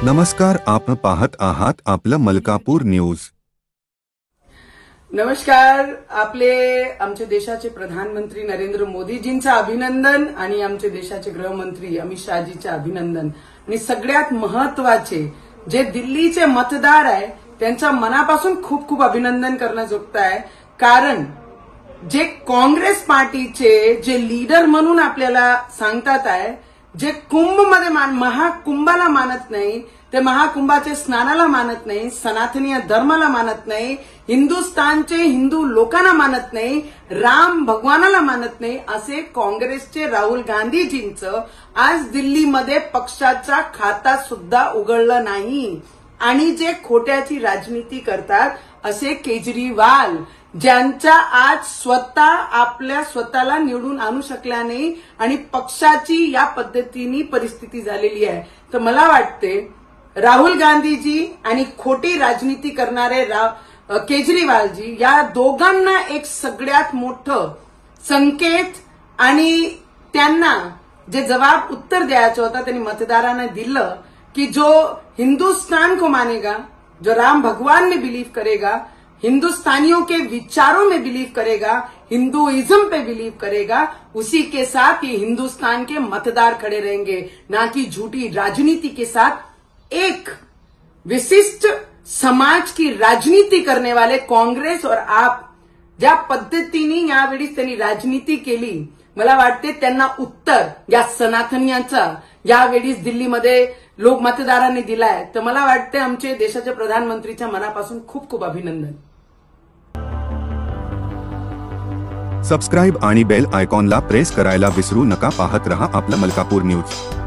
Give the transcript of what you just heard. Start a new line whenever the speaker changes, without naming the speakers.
नमस्कार, आपण पाहत आहात आपलं मलकापूर न्यूज।
नमस्कार। आमचे देशाचे प्रधानमंत्री नरेंद्र मोदीजींचं अभिनंदन आणि आमचे देशाचे गृहमंत्री अमित शहाजींचे अभिनंदन। आणि सगळ्यात महत्त्वाचे जे दिल्लीचे मतदार आहे त्यांच्या मनापासून खूप खूप अभिनंदन करण्याजोगत आहे, कारण जे काँग्रेस पार्टीचे जे लीडर म्हणून आपल्याला सांगतात आहे, जे कुंभमध्ये महाकुंभाला मानत नाही, ते महाकुंभाचे स्नानाला मानत नाही, सनातनीय धर्माला मानत नाही, हिंदुस्थानचे हिंदू लोकांना मानत नाही, राम भगवानाला मानत नाही, असे काँग्रेसचे राहुल गांधीजींचं आज दिल्लीमध्ये पक्षाचा खाता सुद्धा उघडलं नाही। आणि जे खोट्याची राजनीती करतात असे केजरीवाल, ज्यांचा आज आपल्या स्वतःला निवडून आणू शकला नाही आणि पक्षाची या पद्धतीने परिस्थिती झालेली आहे। तर मला वाटते राहुल गांधीजी आणि खोटी राजनीती करणारे केजरीवालजी या दोघांना एक सगळ्यात मोठं संकेत आणि त्यांना जे जवाब उत्तर द्यायचं होता त्यांनी मतदारांना दिलं कि जो हिंदुस्तान को मानेगा, जो राम भगवान में बिलीव करेगा, हिंदुस्तानियों के विचारों में बिलीव करेगा, हिंदुइज्म पे बिलीव करेगा, उसी के साथ ये हिंदुस्तान के मतदार खड़े रहेंगे, ना कि झूठी राजनीति के साथ एक विशिष्ट समाज की राजनीति करने वाले काँग्रेस और आप ज्या पद्धतीने यावेळी त्यांनी राजनीति केली, मला वाटते त्यांना उत्तर या सनातनियांचा यावेळी दिल्लीमध्ये लोक मतदारांनी दिलाय। तर मला वाटते आमचे देशाच्या प्रधानमंत्रीच्या मनापासून खूप खूप अभिनंदन।
सबस्क्राइब आणि बेल आयकॉनला प्रेस करायला विसरू नका। पाहत रहा आपलं मलकापूर न्यूज।